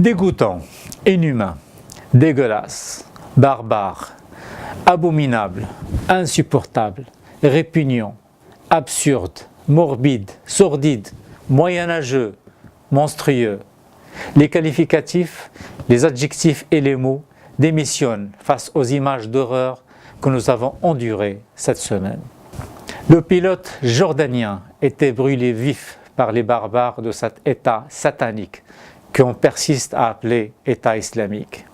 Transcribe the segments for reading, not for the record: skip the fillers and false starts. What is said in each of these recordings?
Dégoûtant, inhumain, dégueulasse, barbare, abominable, insupportable, répugnant, absurde, morbide, sordide, moyenâgeux, monstrueux. Les qualificatifs, les adjectifs et les mots démissionnent face aux images d'horreur que nous avons endurées cette semaine. Le pilote jordanien était brûlé vif par les barbares de cet État satanique qu'on persiste à appeler État islamique.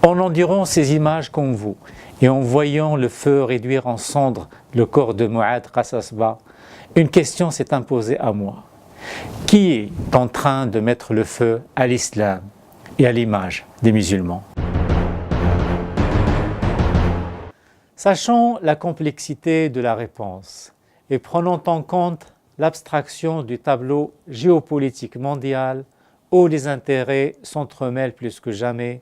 En endurant ces images comme vous et en voyant le feu réduire en cendres le corps de Mouad Qassasba, une question s'est imposée à moi. Qui est en train de mettre le feu à l'islam et à l'image des musulmans? Sachant la complexité de la réponse et prenant en compte l'abstraction du tableau géopolitique mondial où les intérêts s'entremêlent plus que jamais,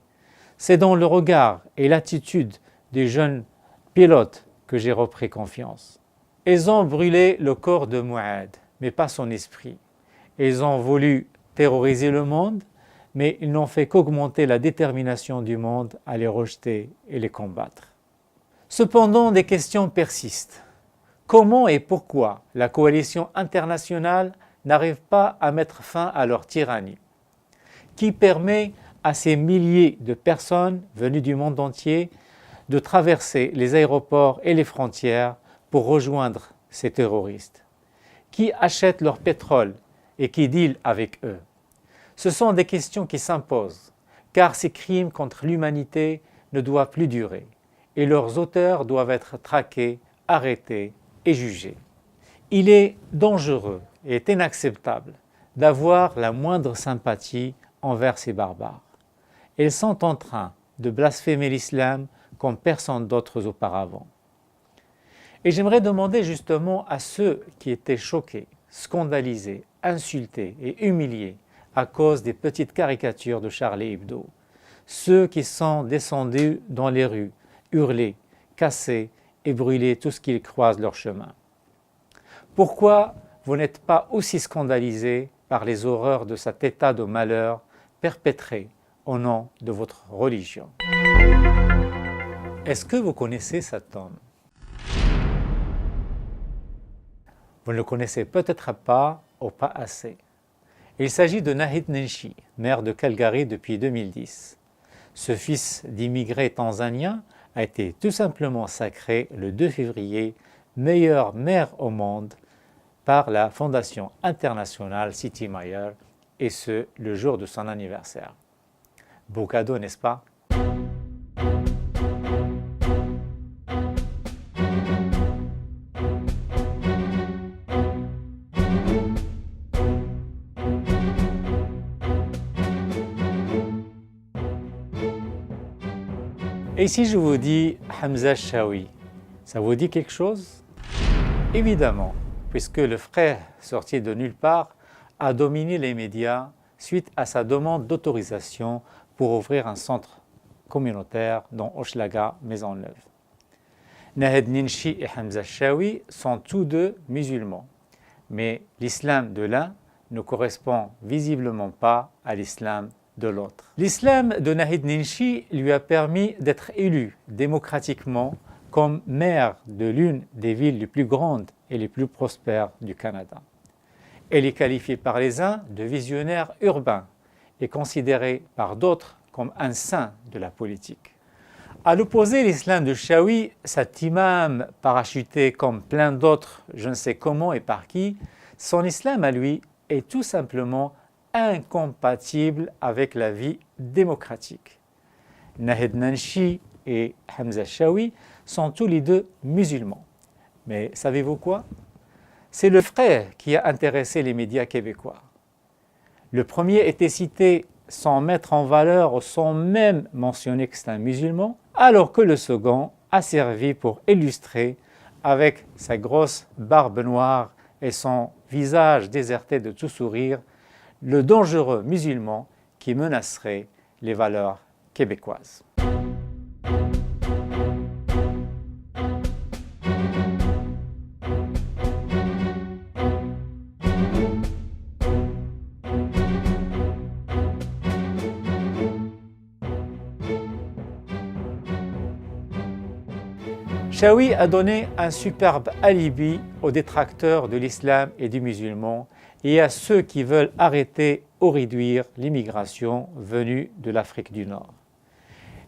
c'est dans le regard et l'attitude des jeunes pilotes que j'ai repris confiance. Ils ont brûlé le corps de Mouad, mais pas son esprit. Ils ont voulu terroriser le monde, mais ils n'ont fait qu'augmenter la détermination du monde à les rejeter et les combattre. Cependant, des questions persistent. Comment et pourquoi la coalition internationale n'arrive pas à mettre fin à leur tyrannie, qui permet à ces milliers de personnes venues du monde entier de traverser les aéroports et les frontières pour rejoindre ces terroristes, qui achètent leur pétrole et qui deal avec eux. Ce sont des questions qui s'imposent, car ces crimes contre l'humanité ne doivent plus durer et leurs auteurs doivent être traqués, arrêtés et jugés. Il est dangereux et inacceptable d'avoir la moindre sympathie envers ces barbares. Ils sont en train de blasphémer l'islam comme personne d'autre auparavant. Et j'aimerais demander justement à ceux qui étaient choqués, scandalisés, insultés et humiliés à cause des petites caricatures de Charlie Hebdo, ceux qui sont descendus dans les rues, hurler, casser et brûler tout ce qu'ils croisent leur chemin. Pourquoi vous n'êtes pas aussi scandalisés par les horreurs de cet état de malheur perpétré au nom de votre religion? Est-ce que vous connaissez cet homme? Vous ne le connaissez peut-être pas ou pas assez. Il s'agit de Nahid Nenshi, maire de Calgary depuis 2010. Ce fils d'immigrés tanzaniens a été tout simplement sacré le 2 février meilleur maire au monde par la Fondation internationale City Mayor, et ce, le jour de son anniversaire. Beau cadeau, n'est-ce pas? Et si je vous dis Hamza Chaoui, ça vous dit quelque chose? Évidemment, puisque le frère sorti de nulle part a dominé les médias suite à sa demande d'autorisation pour ouvrir un centre communautaire dans Hochelaga, Maisonneuve. Nahid Nenshi et Hamza Chaoui sont tous deux musulmans, mais l'islam de l'un ne correspond visiblement pas à l'islam de l'autre. L'islam de Nahid Nenshi lui a permis d'être élu démocratiquement comme maire de l'une des villes les plus grandes et les plus prospères du Canada. Elle est qualifiée par les uns de visionnaire urbain et considérée par d'autres comme un saint de la politique. À l'opposé, l'islam de Chaoui, cet imam parachuté comme plein d'autres, je ne sais comment et par qui, son islam à lui est tout simplement incompatible avec la vie démocratique. Nahid Nenshi et Hamza Chaoui sont tous les deux musulmans. Mais savez-vous quoi? C'est le frère qui a intéressé les médias québécois. Le premier était cité sans mettre en valeur ou sans même mentionner que c'est un musulman, alors que le second a servi pour illustrer, avec sa grosse barbe noire et son visage déserté de tout sourire, le dangereux musulman qui menacerait les valeurs québécoises. Chaoui a donné un superbe alibi aux détracteurs de l'islam et des musulmans et à ceux qui veulent arrêter ou réduire l'immigration venue de l'Afrique du Nord.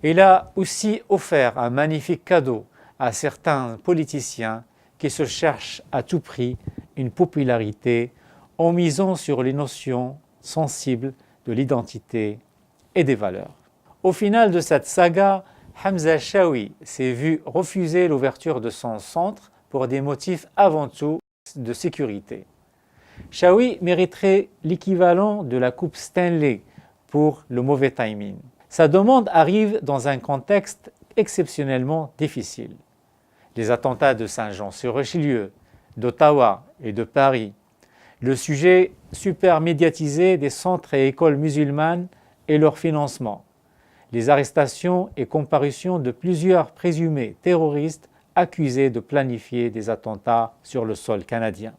Il a aussi offert un magnifique cadeau à certains politiciens qui se cherchent à tout prix une popularité en misant sur les notions sensibles de l'identité et des valeurs. Au final de cette saga, Hamza Chaoui s'est vu refuser l'ouverture de son centre pour des motifs avant tout de sécurité. Chaoui mériterait l'équivalent de la coupe Stanley pour le mauvais timing. Sa demande arrive dans un contexte exceptionnellement difficile. Les attentats de Saint-Jean-sur-Richelieu, d'Ottawa et de Paris, le sujet super médiatisé des centres et écoles musulmanes et leur financement, les arrestations et comparutions de plusieurs présumés terroristes accusés de planifier des attentats sur le sol canadien.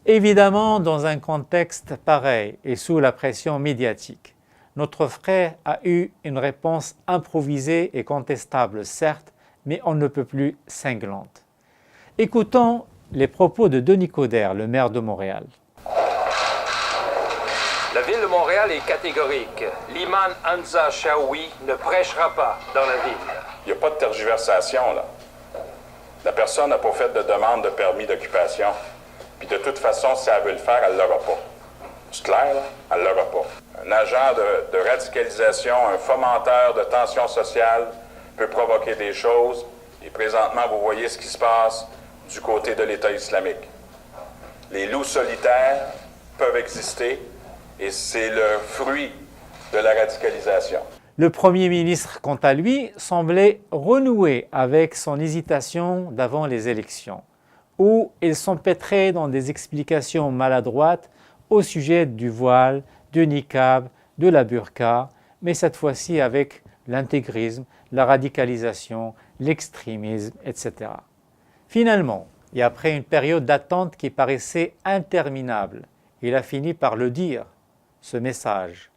Évidemment, dans un contexte pareil et sous la pression médiatique, notre frère a eu une réponse improvisée et contestable, certes, mais on ne peut plus cinglante. Écoutons les propos de Denis Coderre, le maire de Montréal. La ville de Montréal est catégorique. L'imam Hamza Chaoui ne prêchera pas dans la ville. Il n'y a pas de tergiversation, là. La personne n'a pas fait de demande de permis d'occupation. Puis de toute façon, si elle veut le faire, elle ne l'aura pas. C'est clair, là? Elle ne l'aura pas. Un agent de radicalisation, un fomenteur de tension sociale peut provoquer des choses. Et présentement, vous voyez ce qui se passe du côté de l'État islamique. Les loups solitaires peuvent exister et c'est le fruit de la radicalisation. Le Premier ministre, quant à lui, semblait renouer avec son hésitation d'avant les élections, où il s'empêtrait dans des explications maladroites au sujet du voile, du niqab, de la burqa, mais cette fois-ci avec l'intégrisme, la radicalisation, l'extrémisme, etc. Finalement, et après une période d'attente qui paraissait interminable, il a fini par le dire, ce message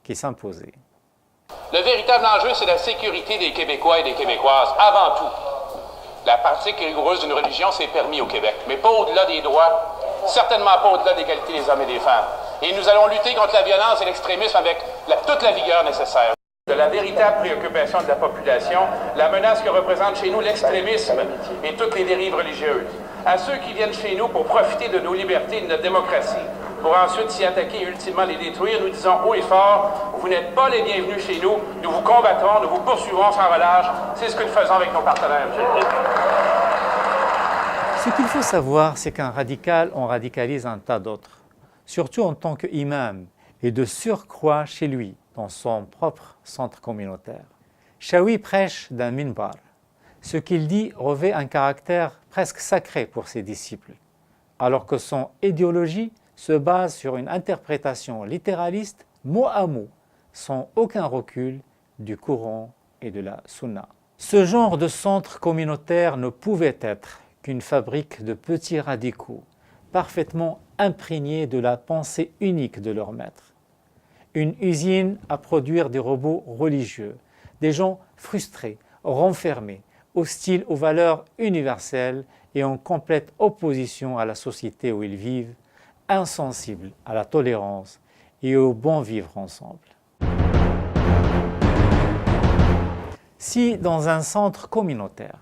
qui s'imposait. Le véritable enjeu, c'est la sécurité des Québécois et des Québécoises, avant tout. La pratique rigoureuse d'une religion, c'est permis au Québec, mais pas au-delà des droits, certainement pas au-delà des qualités des hommes et des femmes. Et nous allons lutter contre la violence et l'extrémisme avec toute la vigueur nécessaire. De la véritable préoccupation de la population, la menace que représente chez nous l'extrémisme et toutes les dérives religieuses. À ceux qui viennent chez nous pour profiter de nos libertés et de notre démocratie, pour ensuite s'y attaquer et ultimement les détruire, nous disons haut et fort, vous n'êtes pas les bienvenus chez nous, nous vous combattrons, nous vous poursuivrons sans relâche. C'est ce que nous faisons avec nos partenaires, M. le Président. Ce qu'il faut savoir, c'est qu'un radical, on radicalise un tas d'autres, surtout en tant qu'imam et de surcroît chez lui, dans son propre centre communautaire. Chaoui prêche d'un minbar. Ce qu'il dit revêt un caractère presque sacré pour ses disciples, alors que son idéologie se base sur une interprétation littéraliste, mot à mot, sans aucun recul du Coran et de la Sunna. Ce genre de centre communautaire ne pouvait être qu'une fabrique de petits radicaux, parfaitement imprégnés de la pensée unique de leur maître. Une usine à produire des robots religieux, des gens frustrés, renfermés, hostiles aux valeurs universelles et en complète opposition à la société où ils vivent, insensibles à la tolérance et au bon vivre ensemble. Si dans un centre communautaire,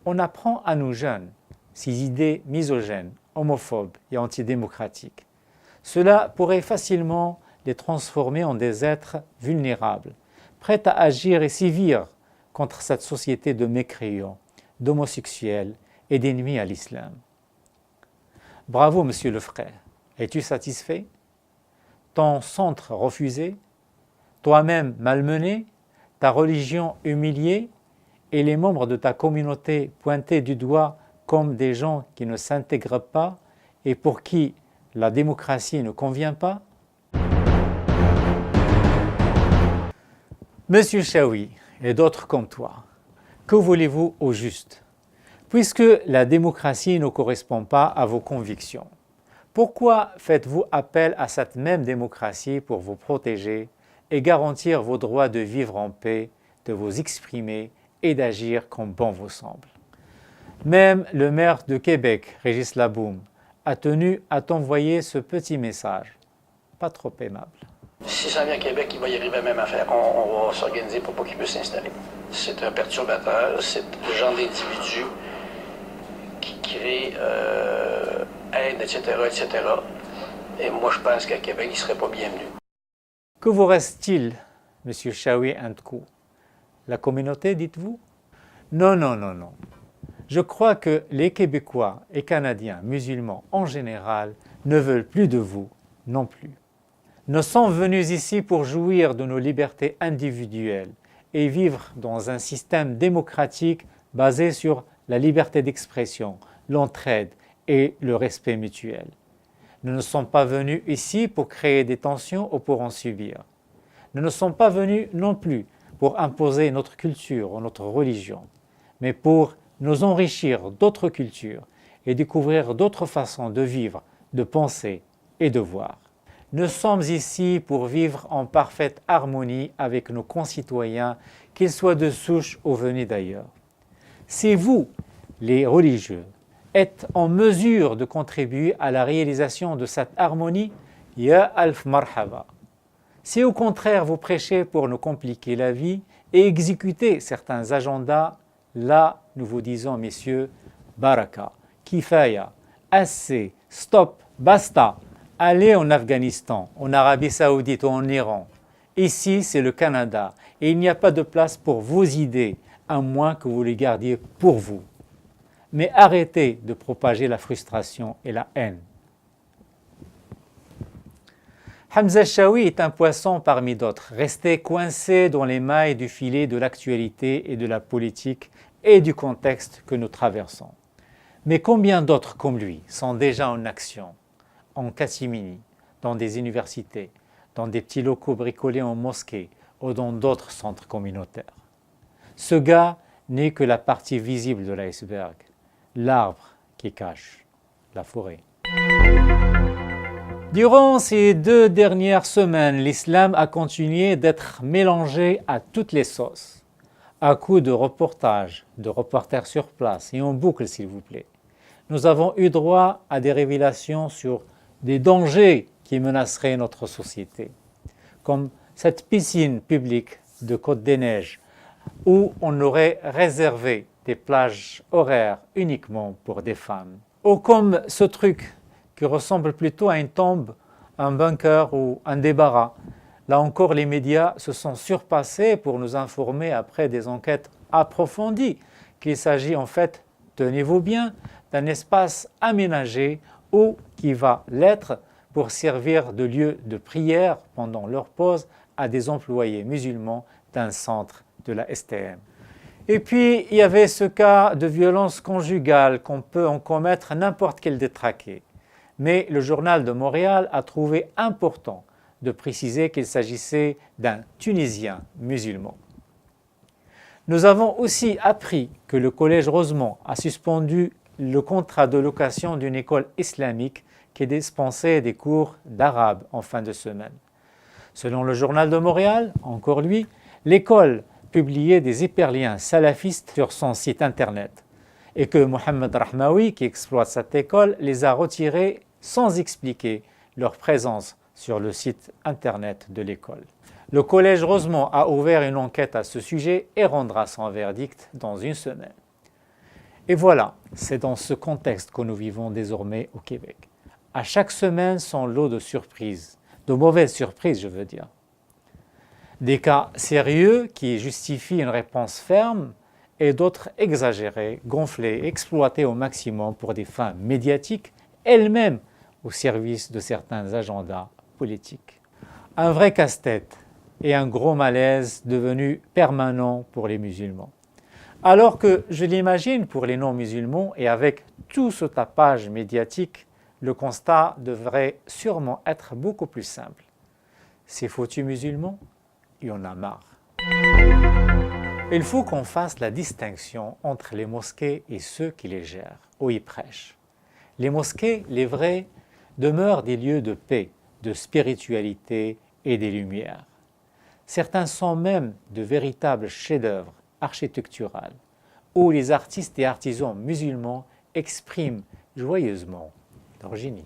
on apprend à nos jeunes ces idées misogènes, homophobes et antidémocratiques, cela pourrait facilement les transformer en des êtres vulnérables, prêts à agir et sévir contre cette société de mécréants, d'homosexuels et d'ennemis à l'islam. Bravo, monsieur le frère. Es-tu satisfait? Ton centre refusé, toi-même malmené, ta religion humiliée et les membres de ta communauté pointés du doigt comme des gens qui ne s'intègrent pas et pour qui la démocratie ne convient pas? Monsieur Chaoui et d'autres comme toi, que voulez-vous au juste? Puisque la démocratie ne correspond pas à vos convictions, pourquoi faites-vous appel à cette même démocratie pour vous protéger et garantir vos droits de vivre en paix, de vous exprimer et d'agir comme bon vous semble. Même le maire de Québec, Régis Laboum, a tenu à t'envoyer ce petit message, pas trop aimable. Si ça vient à Québec, il va y arriver à la même affaire. On va s'organiser pour pas qu'il puisse s'installer. C'est un perturbateur, c'est le genre d'individu qui crée haine, etc., etc. Et moi, je pense qu'à Québec, il ne serait pas bienvenu. Que vous reste-t-il, M. Chaoui Ndkou? La communauté, dites-vous? Non, non, non, non. Je crois que les Québécois et Canadiens musulmans en général ne veulent plus de vous non plus. Nous sommes venus ici pour jouir de nos libertés individuelles et vivre dans un système démocratique basé sur la liberté d'expression, l'entraide et le respect mutuel. Nous ne sommes pas venus ici pour créer des tensions ou pour en subir. Nous ne sommes pas venus non plus pour imposer notre culture ou notre religion, mais pour nous enrichir d'autres cultures et découvrir d'autres façons de vivre, de penser et de voir. Nous sommes ici pour vivre en parfaite harmonie avec nos concitoyens, qu'ils soient de souche ou venus d'ailleurs. Si vous, les religieux, êtes en mesure de contribuer à la réalisation de cette harmonie, ya alf marhaba. Si au contraire vous prêchez pour nous compliquer la vie et exécuter certains agendas, là nous vous disons, messieurs, baraka, kifaya, assez, stop, basta. Allez en Afghanistan, en Arabie Saoudite ou en Iran. Ici, c'est le Canada et il n'y a pas de place pour vos idées, à moins que vous les gardiez pour vous. Mais arrêtez de propager la frustration et la haine. Hamza Chaoui est un poisson parmi d'autres, resté coincé dans les mailles du filet de l'actualité et de la politique et du contexte que nous traversons. Mais combien d'autres comme lui sont déjà en action, en catimini, dans des universités, dans des petits locaux bricolés en mosquée ou dans d'autres centres communautaires. Ce gars n'est que la partie visible de l'iceberg, l'arbre qui cache la forêt. Durant ces 2 dernières semaines, l'islam a continué d'être mélangé à toutes les sauces, à coups de reportages, de reporters sur place et en boucle s'il vous plaît. Nous avons eu droit à des révélations sur des dangers qui menaceraient notre société, comme cette piscine publique de Côte-des-Neiges où on aurait réservé des plages horaires uniquement pour des femmes, ou comme ce truc qui ressemble plutôt à une tombe, un bunker ou un débarras. Là encore, les médias se sont surpassés pour nous informer après des enquêtes approfondies qu'il s'agit en fait, tenez-vous bien, d'un espace aménagé ou qui va l'être pour servir de lieu de prière pendant leur pause à des employés musulmans d'un centre de la STM. Et puis, il y avait ce cas de violence conjugale qu'on peut en commettre n'importe quel détraqué. Mais le Journal de Montréal a trouvé important de préciser qu'il s'agissait d'un Tunisien musulman. Nous avons aussi appris que le Collège Rosemont a suspendu le contrat de location d'une école islamique qui dispensait des cours d'arabe en fin de semaine. Selon le Journal de Montréal, encore lui, l'école publiait des hyperliens salafistes sur son site internet et que Mohamed Rahmaoui, qui exploite cette école, les a retirés sans expliquer leur présence sur le site internet de l'école. Le Collège Rosemont a ouvert une enquête à ce sujet et rendra son verdict dans une semaine. Et voilà, c'est dans ce contexte que nous vivons désormais au Québec. À chaque semaine, son lot de surprises, de mauvaises surprises je veux dire. Des cas sérieux qui justifient une réponse ferme et d'autres exagérés, gonflés, exploités au maximum pour des fins médiatiques, elles-mêmes au service de certains agendas politiques. Un vrai casse-tête et un gros malaise devenu permanent pour les musulmans. Alors que, je l'imagine, pour les non-musulmans et avec tout ce tapage médiatique, le constat devrait sûrement être beaucoup plus simple. Ces foutus musulmans, il y en a marre. Il faut qu'on fasse la distinction entre les mosquées et ceux qui les gèrent ou y prêchent. Les mosquées, les vraies, demeurent des lieux de paix, de spiritualité et des lumières. Certains sont même de véritables chefs-d'œuvre architecturale, où les artistes et artisans musulmans expriment joyeusement leur génie.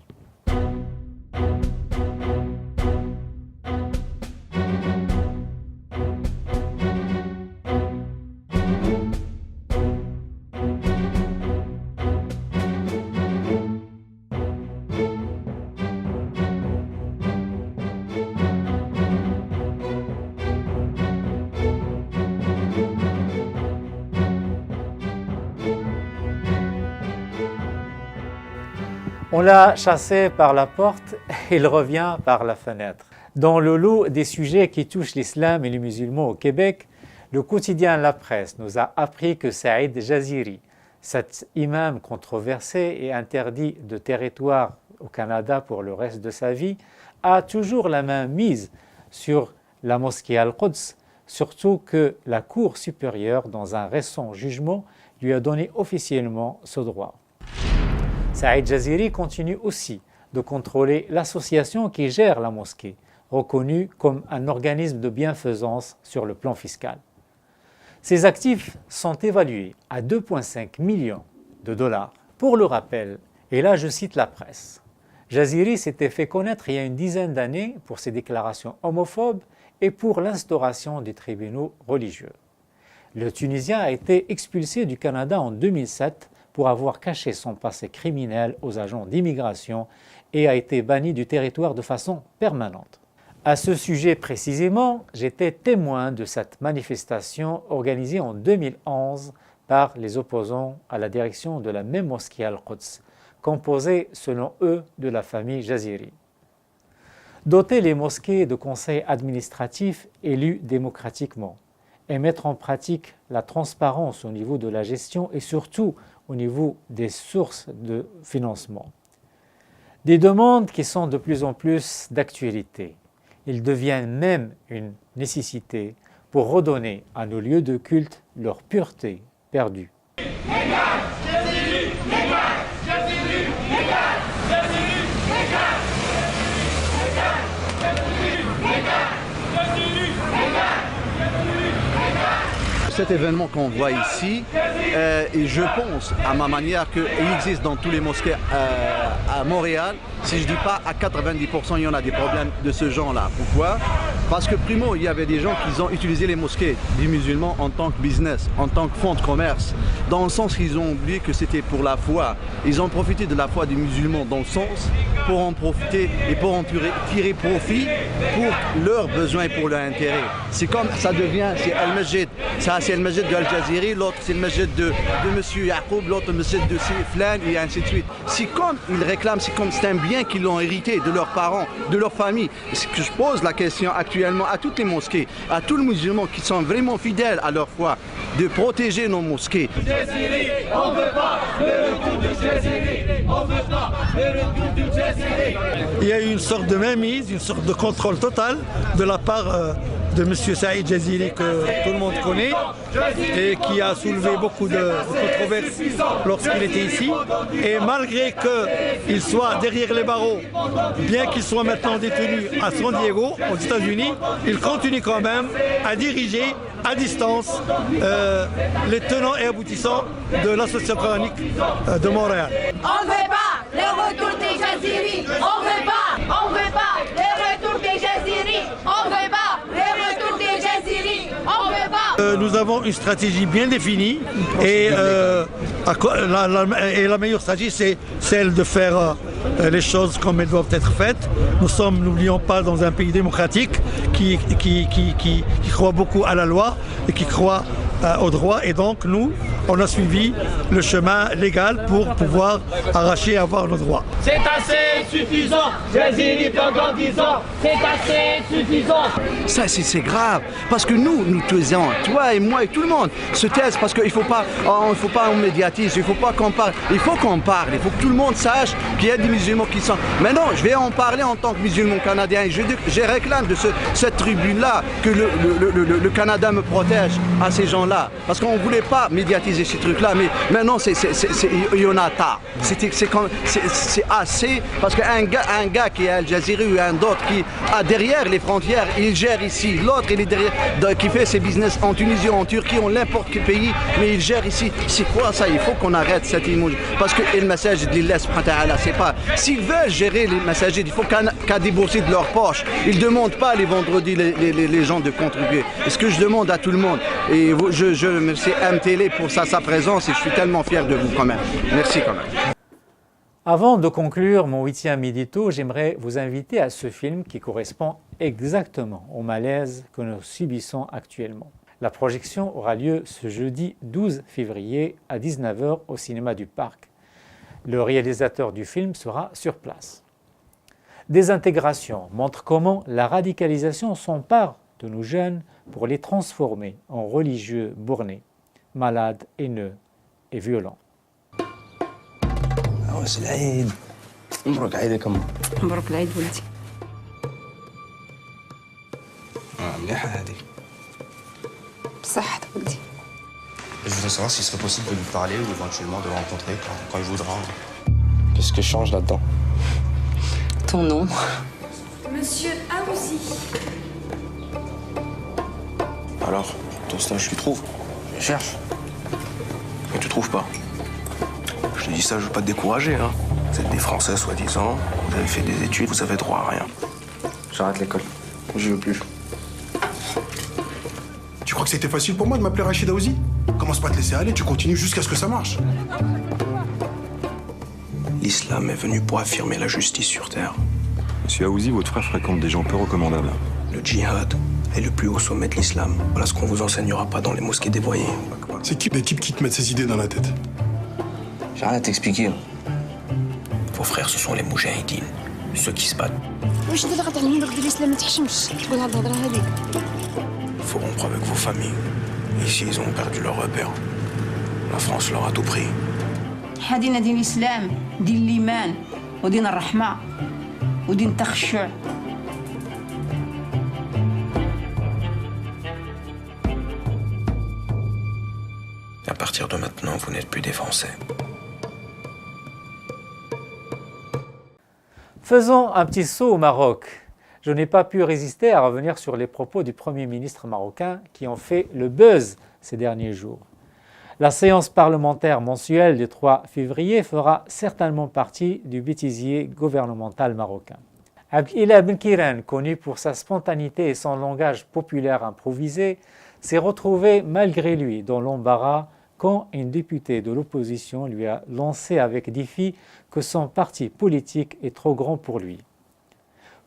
On l'a chassé par la porte, il revient par la fenêtre. Dans le lot des sujets qui touchent l'islam et les musulmans au Québec, le quotidien La Presse nous a appris que Saïd Jaziri, cet imam controversé et interdit de territoire au Canada pour le reste de sa vie, a toujours la main mise sur la mosquée Al-Quds, surtout que la Cour supérieure, dans un récent jugement, lui a donné officiellement ce droit. Saïd Jaziri continue aussi de contrôler l'association qui gère la mosquée, reconnue comme un organisme de bienfaisance sur le plan fiscal. Ses actifs sont évalués à 2,5 millions de dollars. Pour le rappel, et là je cite la presse, Jaziri s'était fait connaître il y a une dizaine d'années pour ses déclarations homophobes et pour l'instauration des tribunaux religieux. Le Tunisien a été expulsé du Canada en 2007 pour avoir caché son passé criminel aux agents d'immigration et a été banni du territoire de façon permanente. À ce sujet précisément, j'étais témoin de cette manifestation organisée en 2011 par les opposants à la direction de la même mosquée Al-Quds, composée selon eux de la famille Jaziri. Doter les mosquées de conseils administratifs élus démocratiquement et mettre en pratique la transparence au niveau de la gestion et surtout au niveau des sources de financement. Des demandes qui sont de plus en plus d'actualité. Ils deviennent même une nécessité pour redonner à nos lieux de culte leur pureté perdue. Cet événement qu'on voit ici, et je pense à ma manière qu'il existe dans tous les mosquées à Montréal. Si je ne dis pas à 90%, il y en a des problèmes de ce genre-là. Pourquoi? Parce que primo, il y avait des gens qui ont utilisé les mosquées des musulmans en tant que business, en tant que fonds de commerce, dans le sens qu'ils ont oublié que c'était pour la foi. Ils ont profité de la foi des musulmans dans le sens pour en profiter et pour en tirer profit pour leurs besoins et pour leur intérêt. C'est comme ça devient, c'est Al-Masjid. Ça, c'est le masjid de Al-Jaziri, l'autre c'est le masjid de M. Yacoub, l'autre le masjid de Flan et ainsi de suite. C'est comme ils réclament, c'est comme c'est un bien qu'ils ont hérité de leurs parents, de leur famille. C'est que je pose la question actuellement à toutes les mosquées, à tous les musulmans qui sont vraiment fidèles à leur foi, de protéger nos mosquées. Jaziri, on veut pas le retour de Jaziri, on veut pas le retour de Jaziri. Il y a eu une sorte de mainmise, une sorte de contrôle total de la part de M. Saïd Jaziri que tout le monde connaît et qui a soulevé beaucoup de controverses lorsqu'il était ici. Et malgré qu'il soit derrière les barreaux, bien qu'il soit maintenant détenu à San Diego, aux États-Unis, il continue quand même à diriger à distance les tenants et aboutissants de l'association coranique de Montréal. On ne veut pas le retour des Jaziri, on ne veut pas le retour des Jaziri, on ne veut pas le retour des Jaziri, on ne veut pas. Nous avons une stratégie bien définie et la meilleure stratégie c'est celle de faire les choses comme elles doivent être faites. Nous sommes, n'oublions pas, dans un pays démocratique qui croit beaucoup à la loi et qui croit au droit, et donc nous, on a suivi le chemin légal pour pouvoir arracher et avoir nos droits. C'est assez suffisant, Jaziri pendant 10 ans, c'est assez suffisant. Ça c'est grave, parce que nous taisons, toi et moi et tout le monde se taise, parce qu'il ne faut pas on médiatise, il faut pas qu'on parle, il faut qu'on parle, il faut que tout le monde sache qu'il y a des musulmans qui sont... Maintenant, je vais en parler en tant que musulman canadien, et je réclame de cette tribune-là que le Canada me protège à ces gens-là, parce qu'on ne voulait pas médiatiser utiliser ces trucs-là, mais maintenant, il y en a tard. C'est assez, parce qu'un gars qui est Al Jazeera ou un autre qui a derrière les frontières, il gère ici. L'autre, il est derrière, qui fait ses business en Tunisie, en Turquie, en n'importe quel pays, mais il gère ici. C'est quoi ça? Il faut qu'on arrête cette image. Parce que le message de l'Illah, c'est pas... S'ils veulent gérer les messages, il faut qu'à débourser de leur poche. Ils ne demandent pas les vendredis les gens de contribuer. Et ce que je demande à tout le monde, et je remercie MTL pour sa présence et je suis tellement fier de vous quand même. Merci quand même. Avant de conclure mon 8e édito, j'aimerais vous inviter à ce film qui correspond exactement au malaise que nous subissons actuellement. La projection aura lieu ce jeudi 12 février à 19h au cinéma du Parc. Le réalisateur du film sera sur place. Désintégration montre comment la radicalisation s'empare de nos jeunes pour les transformer en religieux bornés, malades, haineux et violents. عروس العيد مبروك عيدك أم مبروك العيد ولدي مليحة هذه بصحة ولدي. Je voudrais savoir s'il serait possible de lui parler ou éventuellement de le rencontrer quand il voudra. Qu'est-ce que change là-dedans? Ton nom. Monsieur Aouzi. Alors, ton stage, tu trouves? Je cherche. Mais tu trouves pas. Je te dis ça, je veux pas te décourager, hein. Vous êtes des Français, soi-disant, vous avez fait des études, vous avez droit à rien. J'arrête l'école. Je veux plus. Tu crois que c'était facile pour moi de m'appeler Rachid Aouzi? Commence pas à te laisser aller, tu continues jusqu'à ce que ça marche. L'islam est venu pour affirmer la justice sur terre. Monsieur Aouzi, votre frère fréquente des gens peu recommandables. Le djihad est le plus haut sommet de l'islam. Voilà ce qu'on vous enseignera pas dans les mosquées dévoyées. C'est qui les types qui te mettent ces idées dans la tête? J'ai rien à t'expliquer. Vos frères, ce sont les moujahidines, ceux qui se battent. واش تضغط على المنبر ديال الاسلام ما تحشمش تقول هاد الهضره هذيك. Faut rompre avec vos familles. Ici, ils ont perdu leur repère. La France leur a tout pris. حدينا دين الاسلام دين الايمان ودين الرحمه ودين التخشع. À partir de maintenant, vous n'êtes plus des Français. Faisons un petit saut au Maroc. Je n'ai pas pu résister à revenir sur les propos du Premier ministre marocain qui ont fait le buzz ces derniers jours. La séance parlementaire mensuelle du 3 février fera certainement partie du bêtisier gouvernemental marocain. Abdelila Benkiran, connu pour sa spontanéité et son langage populaire improvisé, s'est retrouvé malgré lui dans l'embarras quand une députée de l'opposition lui a lancé avec défi que son parti politique est trop grand pour lui.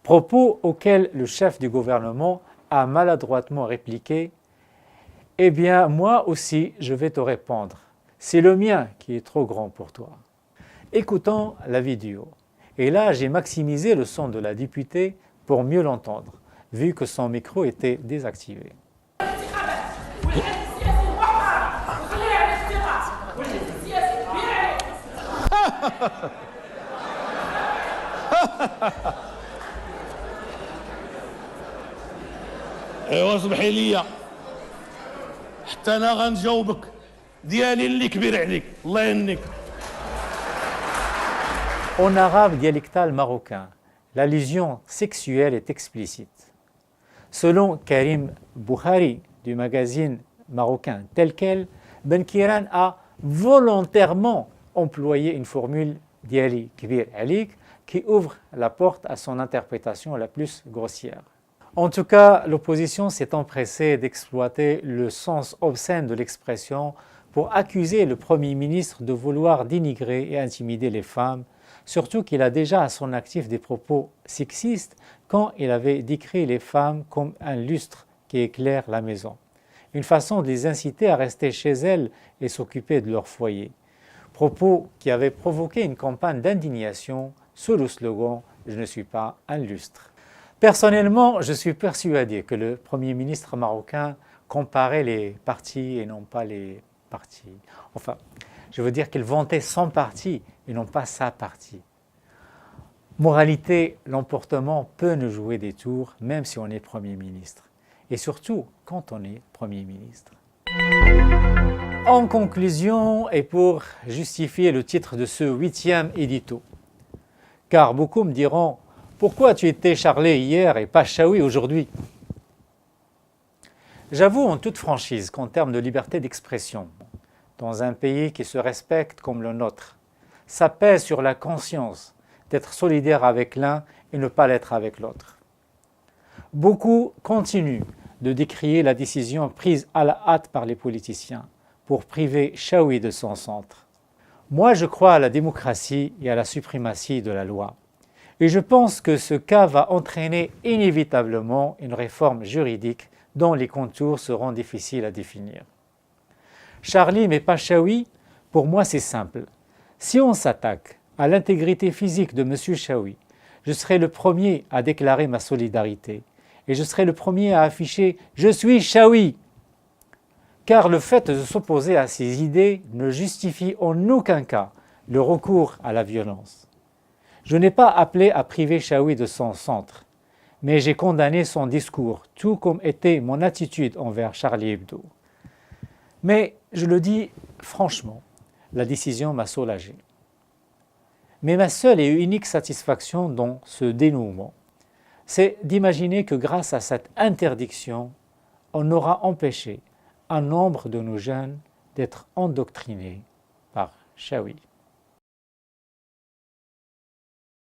Propos auxquels le chef du gouvernement a maladroitement répliqué « Eh bien, moi aussi, je vais te répondre. C'est le mien qui est trop grand pour toi. » Écoutons la vidéo. Et là, j'ai maximisé le son de la députée pour mieux l'entendre, vu que son micro était désactivé. ايوا صبحي ليا حتى انا غنجاوبك ديالي اللي كبير عليك الله يهنيك. En arabe dialectal marocain, l'allusion sexuelle est explicite. Selon Karim Boukhari du magazine marocain Tel Quel, Benkiran a volontairement employé une formule diali kbir alik qui ouvre la porte à son interprétation la plus grossière. En tout cas, l'opposition s'est empressée d'exploiter le sens obscène de l'expression pour accuser le Premier ministre de vouloir dénigrer et intimider les femmes, surtout qu'il a déjà à son actif des propos sexistes quand il avait décrit les femmes comme un lustre qui éclaire la maison, une façon de les inciter à rester chez elles et s'occuper de leur foyer. Propos qui avaient provoqué une campagne d'indignation sous le slogan « Je ne suis pas un lustre ». Personnellement, je suis persuadé que le Premier ministre marocain comparait les partis et non pas les partis. Enfin, je veux dire qu'il vantait son parti et non pas sa partie. Moralité, l'emportement peut nous jouer des tours même si on est Premier ministre. Et surtout quand on est Premier ministre. En conclusion, et pour justifier le titre de ce 8e édito, car beaucoup me diront « Pourquoi tu étais Charlet hier et pas Chaoui aujourd'hui ?» J'avoue en toute franchise qu'en termes de liberté d'expression, dans un pays qui se respecte comme le nôtre, ça pèse sur la conscience d'être solidaire avec l'un et ne pas l'être avec l'autre. Beaucoup continuent de décrier la décision prise à la hâte par les politiciens pour priver Chaoui de son centre. Moi, je crois à la démocratie et à la suprématie de la loi. Et je pense que ce cas va entraîner inévitablement une réforme juridique dont les contours seront difficiles à définir. Charlie mais pas Chaoui, pour moi c'est simple. Si on s'attaque à l'intégrité physique de M. Chaoui, je serai le premier à déclarer ma solidarité et je serai le premier à afficher « Je suis Chaoui !» Car le fait de s'opposer à ces idées ne justifie en aucun cas le recours à la violence. Je n'ai pas appelé à priver Chaoui de son centre, mais j'ai condamné son discours, tout comme était mon attitude envers Charlie Hebdo. Mais je le dis franchement, la décision m'a soulagé. Mais ma seule et unique satisfaction dans ce dénouement, c'est d'imaginer que grâce à cette interdiction, on aura empêché un nombre de nos jeunes d'être endoctrinés par Chaoui.